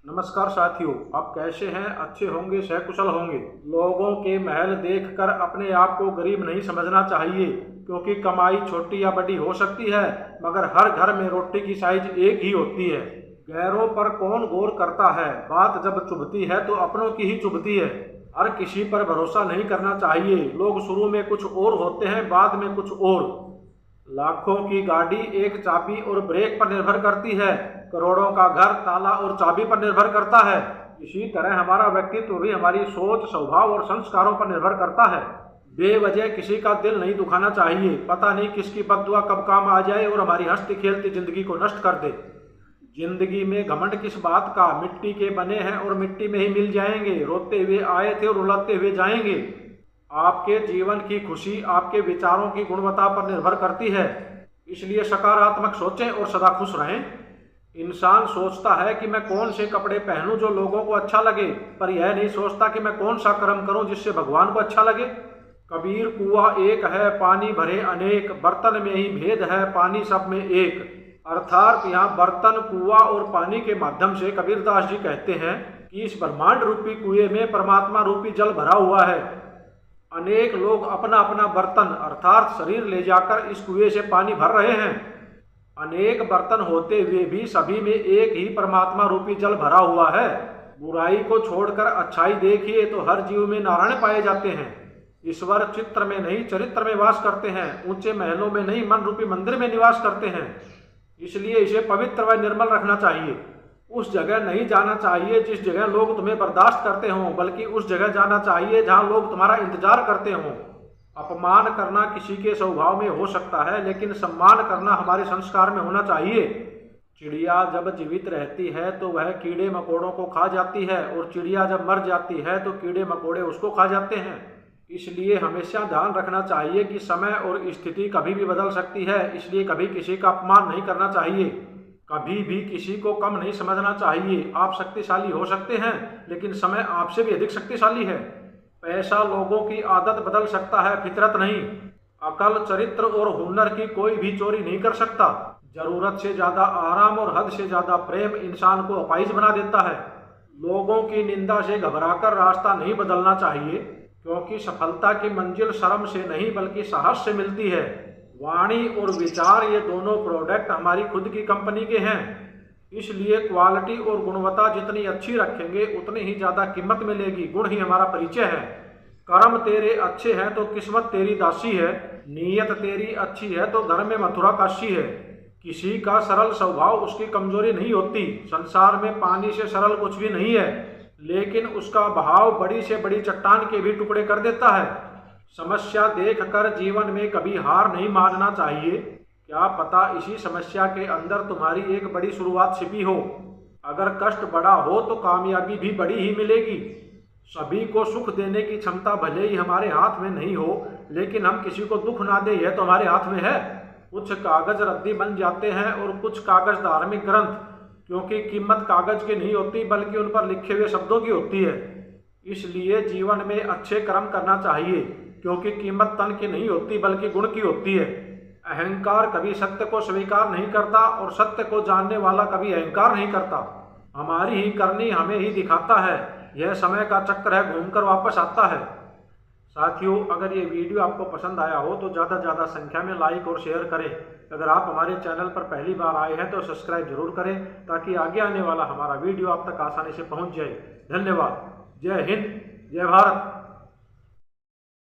नमस्कार साथियों, आप कैसे हैं? अच्छे होंगे, सकुशल होंगे। लोगों के महल देखकर अपने आप को गरीब नहीं समझना चाहिए, क्योंकि कमाई छोटी या बड़ी हो सकती है, मगर हर घर में रोटी की साइज एक ही होती है। गैरों पर कौन गौर करता है, बात जब चुभती है तो अपनों की ही चुभती है। हर किसी पर भरोसा नहीं करना चाहिए। लोग शुरू में कुछ और होते हैं, बाद में कुछ और। लाखों की गाड़ी एक चाबी और ब्रेक पर निर्भर करती है, करोड़ों का घर ताला और चाबी पर निर्भर करता है। इसी तरह हमारा व्यक्तित्व भी हमारी सोच, स्वभाव और संस्कारों पर निर्भर करता है। बेवजह किसी का दिल नहीं दुखाना चाहिए। पता नहीं किसकी बद्दुआ कब काम आ जाए और हमारी हंसती खेलती जिंदगी को नष्ट कर दे। जिंदगी में घमंड किस बात का, मिट्टी के बने हैं और मिट्टी में ही मिल जाएंगे। रोते हुए आए थे और रुलाते हुए जाएंगे। आपके जीवन की खुशी आपके विचारों की गुणवत्ता पर निर्भर करती है, इसलिए सकारात्मक सोचें और सदा खुश रहें। इंसान सोचता है कि मैं कौन से कपड़े पहनूं जो लोगों को अच्छा लगे, पर यह नहीं सोचता कि मैं कौन सा कर्म करूं जिससे भगवान को अच्छा लगे। कबीर कुआं एक है, पानी भरे अनेक, बर्तन में ही भेद है, पानी सब में एक। अर्थात यहाँ बर्तन, कुआं और पानी के माध्यम से कबीरदास जी कहते हैं कि इस ब्रह्मांड रूपी कुएं में परमात्मा रूपी जल भरा हुआ है। अनेक लोग अपना अपना बर्तन अर्थात शरीर ले जाकर इस कुएं से पानी भर रहे हैं। अनेक बर्तन होते हुए भी सभी में एक ही परमात्मा रूपी जल भरा हुआ है। बुराई को छोड़कर अच्छाई देखिए तो हर जीव में नारायण पाए जाते हैं। ईश्वर चित्र में नहीं चरित्र में वास करते हैं, ऊंचे महलों में नहीं मन रूपी मंदिर में निवास करते हैं। इसलिए इसे पवित्र व निर्मल रखना चाहिए। उस जगह नहीं जाना चाहिए जिस जगह लोग तुम्हें बर्दाश्त करते हों, बल्कि उस जगह जाना चाहिए जहां लोग तुम्हारा इंतजार करते हों। अपमान करना किसी के स्वभाव में हो सकता है, लेकिन सम्मान करना हमारे संस्कार में होना चाहिए। चिड़िया जब जीवित रहती है तो वह कीड़े मकोड़ों को खा जाती है, और चिड़िया जब मर जाती है तो कीड़े मकोड़े उसको खा जाते हैं। इसलिए हमेशा ध्यान रखना चाहिए कि समय और स्थिति कभी भी बदल सकती है, इसलिए कभी किसी का अपमान नहीं करना चाहिए। कभी भी किसी को कम नहीं समझना चाहिए। आप शक्तिशाली हो सकते हैं, लेकिन समय आपसे भी अधिक शक्तिशाली है। पैसा लोगों की आदत बदल सकता है, फितरत नहीं। अकल, चरित्र और हुनर की कोई भी चोरी नहीं कर सकता। जरूरत से ज्यादा आराम और हद से ज्यादा प्रेम इंसान को अपाहिज बना देता है। लोगों की निंदा से घबराकर रास्ता नहीं बदलना चाहिए, क्योंकि सफलता की मंजिल शर्म से नहीं बल्कि साहस से मिलती है। वाणी और विचार ये दोनों प्रोडक्ट हमारी खुद की कंपनी के हैं, इसलिए क्वालिटी और गुणवत्ता जितनी अच्छी रखेंगे उतनी ही ज़्यादा कीमत मिलेगी। गुण ही हमारा परिचय है। कर्म तेरे अच्छे हैं तो किस्मत तेरी दासी है, नीयत तेरी अच्छी है तो घर में मथुरा काशी है। किसी का सरल स्वभाव उसकी कमजोरी नहीं होती। संसार में पानी से सरल कुछ भी नहीं है, लेकिन उसका बहाव बड़ी से बड़ी चट्टान के भी टुकड़े कर देता है। समस्या देखकर जीवन में कभी हार नहीं मानना चाहिए। क्या पता इसी समस्या के अंदर तुम्हारी एक बड़ी शुरुआत छिपी हो। अगर कष्ट बड़ा हो तो कामयाबी भी बड़ी ही मिलेगी। सभी को सुख देने की क्षमता भले ही हमारे हाथ में नहीं हो, लेकिन हम किसी को दुख ना दे यह तो हमारे हाथ में है। कुछ कागज रद्दी बन जाते हैं और कुछ कागज धार्मिक ग्रंथ, क्योंकि कीमत कागज की नहीं होती बल्कि उन पर लिखे हुए शब्दों की होती है। इसलिए जीवन में अच्छे कर्म करना चाहिए, क्योंकि कीमत तन की नहीं होती बल्कि गुण की होती है। अहंकार कभी सत्य को स्वीकार नहीं करता, और सत्य को जानने वाला कभी अहंकार नहीं करता। हमारी ही करनी हमें ही दिखाता है। यह समय का चक्र है, घूमकर वापस आता है। साथियों, अगर ये वीडियो आपको पसंद आया हो तो ज़्यादा से ज़्यादा संख्या में लाइक और शेयर करें। अगर आप हमारे चैनल पर पहली बार आए हैं तो सब्सक्राइब जरूर करें, ताकि आगे आने वाला हमारा वीडियो आप तक आसानी से पहुँच जाए। धन्यवाद। जय हिंद, जय भारत।